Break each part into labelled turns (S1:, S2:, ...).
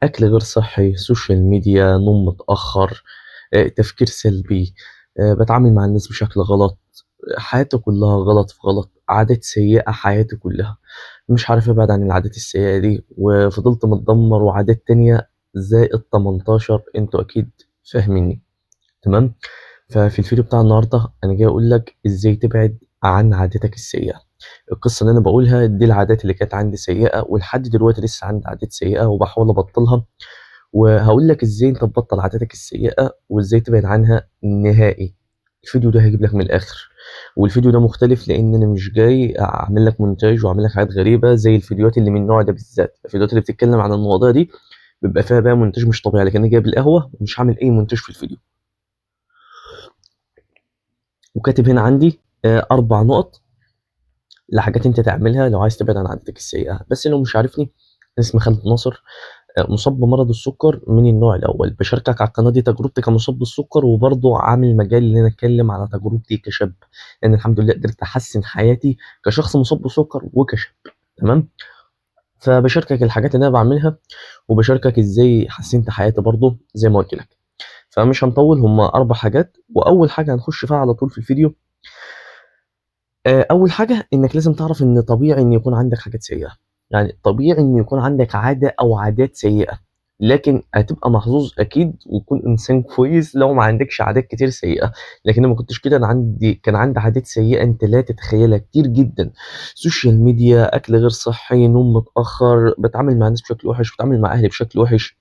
S1: أكل غير صحّي، سوشيال ميديا، نوم متأخّر، تفكير سلبي، باتعامل مع الناس بشكل غلط، حياتي كلّها غلط في غلط، عادات سيئة حياتي كلّها، مش عارف أبعد عن العادات السيئة دي، وفضلت متدمّر وعادات تانية زائد 18 أنتم أكيد فاهمينّي، تمام؟ ففي الفيديو بتاع النهارده أنا جاي أقول لك إزاي تبعد عن عاداتك السيئة. القصة اللي أنا باقولها دي العادات اللي كانت عندي سيئة ولحد دلوقتي لسه عندي عادات سيئة وباحاول أبطّلها، وهاقول لك إزاي أنت تبطّل عاداتك السيئة وإزاي تبعد عنها نهائي. الفيديو ده هيجيب لك من الآخر، والفيديو ده مختلف لإن أنا مش جاي أعمل لك مونتاج وأعمل لك حاجات غريبة زي الفيديوهات اللي من النوع ده بالذات. الفيديوهات اللي بتتكلم عن المواضيع دي بيبقى فيها بقى مونتاج مش طبيعي، لكن أنا جايب القهوة ومش هاعمل أي مونتاج في الفيديو. وكاتب هنا عندي 4 نُقط لحاجات أنت تعملها لو عايز تبعد عن عادتك السيئة. بس لو مش عارفني، أنا اسمي خالد ناصر، مُصاب بمرض السُكّر من النوع الأول. باشاركك على القناة دي تجربتي كمُصاب بالسُكّر، وبرضه عامل مجال إن أنا أتكلّم على تجربتي كشاب، لإن الحمد لله قدرت أحسّن حياتي كشخص مُصاب بالسُكّر وكشاب، تمام؟ فباشاركك الحاجات اللي أنا باعملها، وباشاركك إزاي حسّنت حياتي برضه زي ما قُلت لك. فمش هنطوّل، هم 4 حاجات، وأول حاجة هنخُش فيها على طول في الفيديو. أول حاجة إنّك لازم تعرف إن طبيعي إن يكون عندك حاجات سيئة، يعني طبيعي إن يكون عندك عادة أو عادات سيئة، لكن هتبقى محظوظ أكيد وتكون إنسان كويس لو ما عندكش عادات كتير سيئة. لكن أنا ما كنتش كده، أنا كان عندي عادات سيئة أنت لا تتخيلها كتير جدًا، سوشيال ميديا، أكل غير صحّي، نوم متأخّر، باتعامل مع الناس بشكل وِحِش، باتعامل مع أهلي بشكل وِحِش.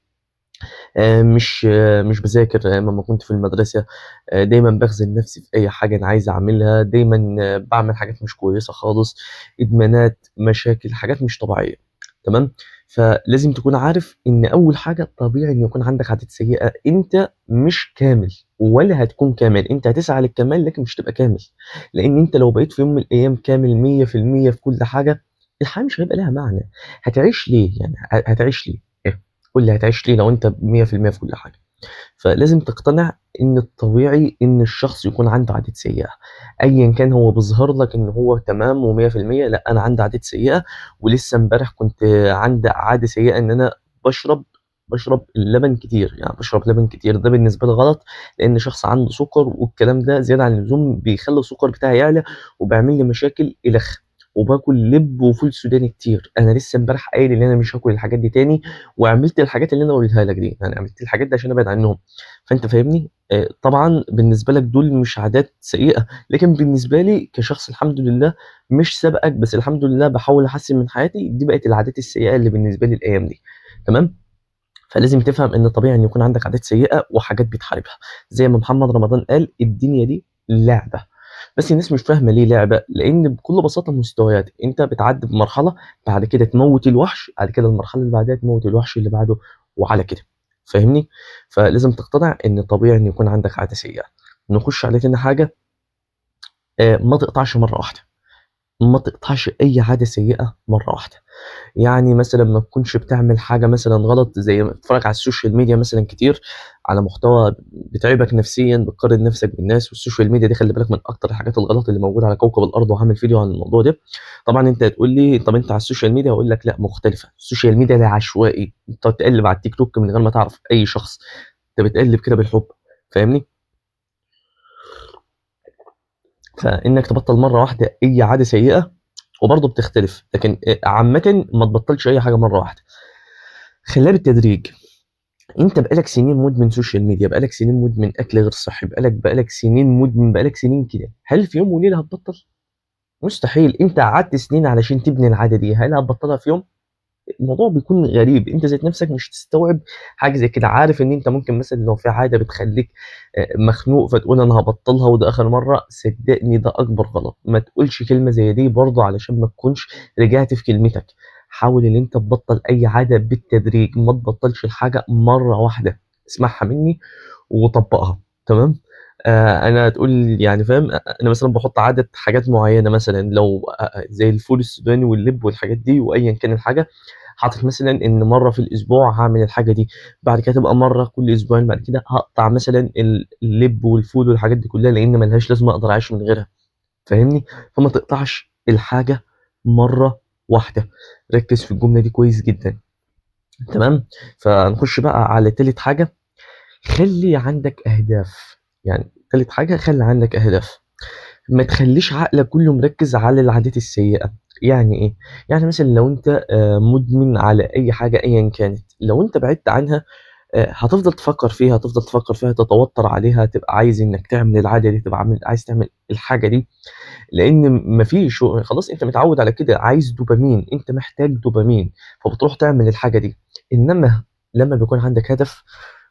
S1: مش باذاكر أيام أمّا كنت في المدرسة، دايمًا باخذل نفسي في أي حاجة أنا عايز أعملها، دايمًا باعمل حاجات مش كويسة خالص، إدمانات، مشاكل، حاجات مش طبيعية، تمام؟ فلازم تكون عارف إن أول حاجة طبيعي إن يكون عندك عادات سيئة، أنت مش كامل ولا هتكون كامل، أنت هتسعى للكمال لكن مش هتبقى كامل، لإن أنت لو بقيت في يوم من الأيام كامل 100% في كل حاجة، الحياة مش هيبقى ليها معنى. هتعيش ليه؟ يعني هتعيش ليه؟ قُل لي هتعيش ليه لو أنت 100% في كل حاجة؟ فلازم تقتنع إن الطبيعي إن الشخص يكون عنده عادات سيئة، أيًا كان هو بيظهر لك إن هو تمام و100%. لأ، أنا عندي عادات سيئة، ولسه امبارح كنت عندي عادة سيئة إن أنا باشرب باشرب اللبن كتير، يعني باشرب لبن كتير، ده بالنسبة لي غلط، لإن شخص عنده سُكّر والكلام ده زيادة عن اللزوم بيخلّي السُكّر بتاعي يعلى وبيعمل لي مشاكل إلخ. وباكل لِب وفول سوداني كتير، أنا لسه امبارح قايل إن أنا مش هاكل الحاجات دي تاني، وعملت الحاجات اللي أنا قُلتها لك دي، يعني عملت الحاجات دي عشان أبعد عنّهم. فأنت فاهمني؟ طبعًا بالنسبة لك دول مش عادات سيئة، لكن بالنسبة لي كشخص الحمد لله مش سابقك، بس الحمد لله باحاول أحسّن من حياتي، دي بقت العادات السيئة اللي بالنسبة لي الأيام دي، تمام؟ فلازم تفهم إن طبيعي إن يكون عندك عادات سيئة وحاجات بتحاربها، زي ما محمد رمضان قال: "الدنيا دي لعبة." بس الناس مش فاهمة ليه لعبة، لإن بكل بساطة مستويات، أنت بتعدّي بمرحلة، بعد كده تموّت الوحش، بعد كده المرحلة اللي بعدها تموّت الوحش اللي بعده وعلى كده، فاهمني؟ فلازم تقتنع إن طبيعي إن يكون عندك عادة سيئة. نخش على تاني حاجة، ما تقطعش مرّة واحدة، ما تقطعش أي عادة سيئة مرّة واحدة. يعني مثلًا ما تكونش بتعمل حاجة مثلًا غلط زي ما تتفرّج على السوشيال ميديا مثلًا كتير، على محتوى بيتعبك نفسيًا، بتقارن نفسك بالناس، والسوشيال ميديا دي خلّي بالك من أكتر الحاجات الغلط اللي موجودة على كوكب الأرض، وهاعمل فيديو عن الموضوع ده. طبعًا أنت هتقول لي: "طَب أنت على السوشيال ميديا." هاقول لك: "لأ، مختلفة." السوشيال ميديا ده عشوائي، أنت بتقعد تقلِّب على التيك توك من غير ما تعرف أي شخص، أنت بتقلِّب كده بالحب، فاهمني؟ فإنك تبطّل مرّة واحدة أي عادة سيئة وبرضه بتختلف، لكن عامةً ما تبطّلش أي حاجة مرّة واحدة، خلّيها بالتدريج. أنت بقى لك سنين مدمن سوشيال ميديا، بقى لك سنين مدمن أكل غير صحّي، بقى لك سنين مدمن، بقى لك سنين كده، هل في يوم وليلة هتبطّل؟ مستحيل، أنت قعدت سنين علشان تبني العادة دي، هل هتبطّلها في يوم؟ الموضوع بيكون غريب، أنت ذات نَفْسك مش هتستوعب حاجة زي كده، عارف إن أنت ممكن مثلًا لو في عادة بتخلّيك مخنوق فتقول أنا هابطّلها وده آخر مرّة، صدّقني ده أكبر غلط، ما تقولش كلمة زي دي برضه علشان ما تكونش رجعت في كلمتك، حاول إن أنت تبطّل أي عادة بالتدريج، ما تبطّلش الحاجة مرّة واحدة، اسمعها منّي وطبّقها، تمام؟ أنا هتقول يعني فاهم، أنا مثلًا باحُط عادة حاجات معيّنة مثلًا لو زي الفول السوداني واللِب والحاجات دي وأيًا كان الحاجة، حاطط مثلًا إن مرّة في الأسبوع هاعمل الحاجة دي، بعد كده تبقى مرّة كل أسبوعين، بعد كده هاقطع مثلًا اللِب والفول والحاجات دي كلّها لإن ما لهاش لازمة أقدر أعيش من غيرها، فاهمني؟ فما تقطعش الحاجة مرّة واحدة، ركّز في الجملة دي كويس جدًا. تمام. فنخش بقى على تالت حاجة، خلي عندك أهداف. يعني تالت حاجة خلي عندك أهداف، ما تخليش عقلك كله مركز على العادات السيئة. يعني ايه؟ يعني مثلا لو انت مدمن على اي حاجة ايا كانت، لو انت بعدت عنها هتفضل تفكر فيها، هتفضل تفكر فيها، تتوتر عليها، تبقى عايز انك تعمل العادة دي، تبقى عايز تعمل الحاجة دي، لان مفيش، خلاص انت متعود على كده، عايز دوبامين، انت محتاج دوبامين، فبتروح تعمل الحاجة دي. انما لما بيكون عندك هدف،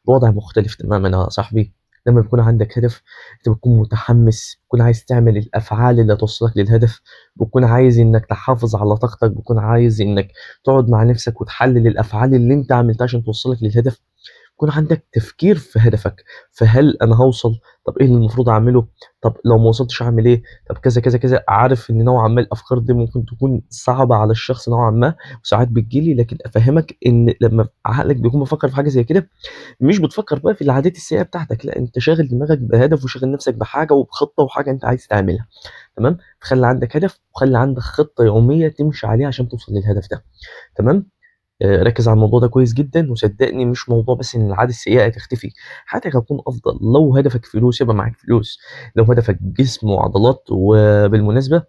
S1: بوضع مختلف تماما يا صاحبي. لما بيكون عندك هدف، انت بتكون متحمس، بتكون عايز تعمل الافعال اللي توصلك للهدف، بتكون عايز انك تحافظ على طاقتك، بتكون عايز انك تقعد مع نفسك وتحلل الافعال اللي انت عملتها عشان توصلك للهدف. يكون عندك تفكير في هدفك، فهل انا هوصل؟ طب ايه اللي المفروض اعمله؟ طب لو ما وصلتش اعمل ايه؟ طب كذا كذا كذا. عارف ان نوعا ما الافكار دي ممكن تكون صعبه على الشخص نوعا ما، وساعات بتجيلي، لكن افهمك ان لما عقلك بيكون بيفكر في حاجه زي كده، مش بتفكر بقى في العادات السيئه بتاعتك، لا، انت شاغل دماغك بهدف وشاغل نفسك بحاجه وبخطه وحاجه انت عايز تعملها. تمام. خلي عندك هدف وخلي عندك خطه يوميه تمشي عليها عشان توصل للهدف ده. تمام. ركز على الموضوع ده كويس جدا، وصدقني مش موضوع بس ان العاده السيئه تختفي، حياتك هتكون افضل. لو هدفك فلوس يبقى معاك فلوس، لو هدفك جسم وعضلات. وبالمناسبه،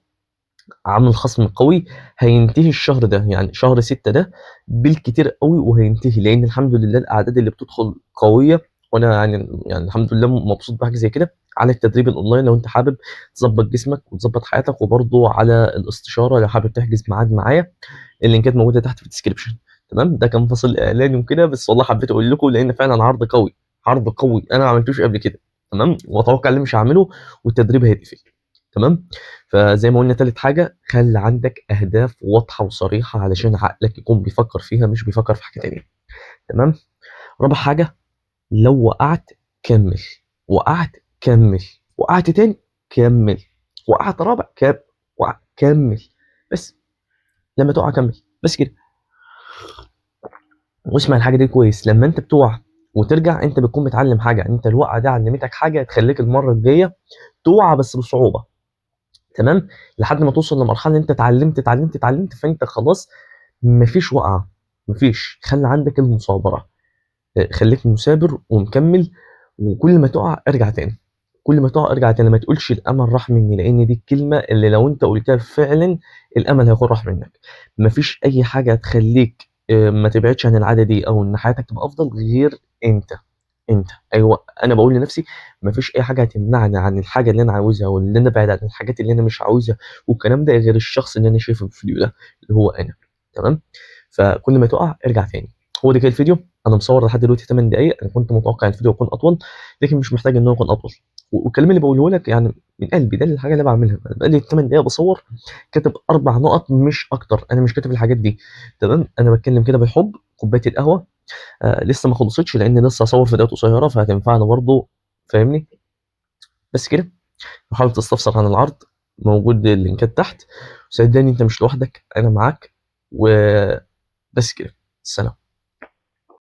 S1: عامل خصم قوي هينتهي الشهر ده، يعني شهر 6 ده بالكتير قوي وهينتهي، لان الحمد لله الاعداد اللي بتدخل قويه. وانا يعني الحمد لله مبسوط بحاجه زي كده. على التدريب الاونلاين لو انت حابب تظبط جسمك وتظبط حياتك، وبرضه على الاستشاره لو حابب تحجز ميعاد معايا، اللينكات موجوده تحت في الديسكربشن. تمام. ده كان فاصل اعلاني وكده، بس والله حبيت اقول لكم لان فعلا عرض قوي، عرض قوي انا ما عملتوش قبل كده. تمام. واتوقع اللي مش هعمله، والتدريب هيتقفل. تمام. فزي ما قلنا تالت حاجه، خلي عندك اهداف واضحه وصريحه علشان عقلك يكون بيفكر فيها، مش بيفكر في حاجه تانيه. تمام. رابع حاجه، لو وقعت كمل، وقعت كمل، وقعت تاني كمل، وقعت رابع كمل. بس لما تقع كمل، بس كده. واسمع الحاجه دي كويس، لما انت بتقع وترجع انت بتكون متعلم حاجه، انت الوقعه دي علمتك حاجه تخليك المره الجايه تقع بس بصعوبه. تمام. لحد ما توصل لمرحله ان انت اتعلمت، فانت خلاص مفيش وقعه، مفيش. خلي عندك المثابره، خليك مثابر ومكمل، وكل ما تقع ارجع تاني، كل ما تقع ارجع تاني. ما تقولش الامل راح مني، لان دي الكلمه اللي لو انت قلتها فعلا الامل هيكون راح منك. مفيش اي حاجه هتخليك ما تبعدش عن العاده دي او ان حياتك تبقى افضل غير انت. انت، ايوه، انا بقول لنفسي مفيش اي حاجه هتمنعني عن الحاجه اللي انا عاوزها، واللي انا بعد عن الحاجات اللي انا مش عاوزها، والكلام ده غير الشخص اللي انا شايفه في الفيديو ده اللي هو انا. تمام. فكل ما تقع ارجع تاني. هو ده كده الفيديو. انا مصور لحد دلوقتي 8 دقائق، انا كنت متوقع الفيديو يكون اطول، لكن مش محتاج ان هو يكون اطول. والكلام اللي بقوله لك يعني من قلبي، ده الحاجه اللي بعملها، بقالي 8 دقائق بصور، كاتب 4 نقط مش اكتر، انا مش كاتب الحاجات دي. تمام. انا بتكلم كده بالحب، كوبايه القهوه لسه ما خلصتش لان لسه هصور فيديوهات قصيره فهتنفعنا برضه، فاهمني؟ بس كده. لو حابب تستفسر عن العرض، موجود اللينكات تحت. صدقني انت مش لوحدك، انا معاك. وبس كده. سلام.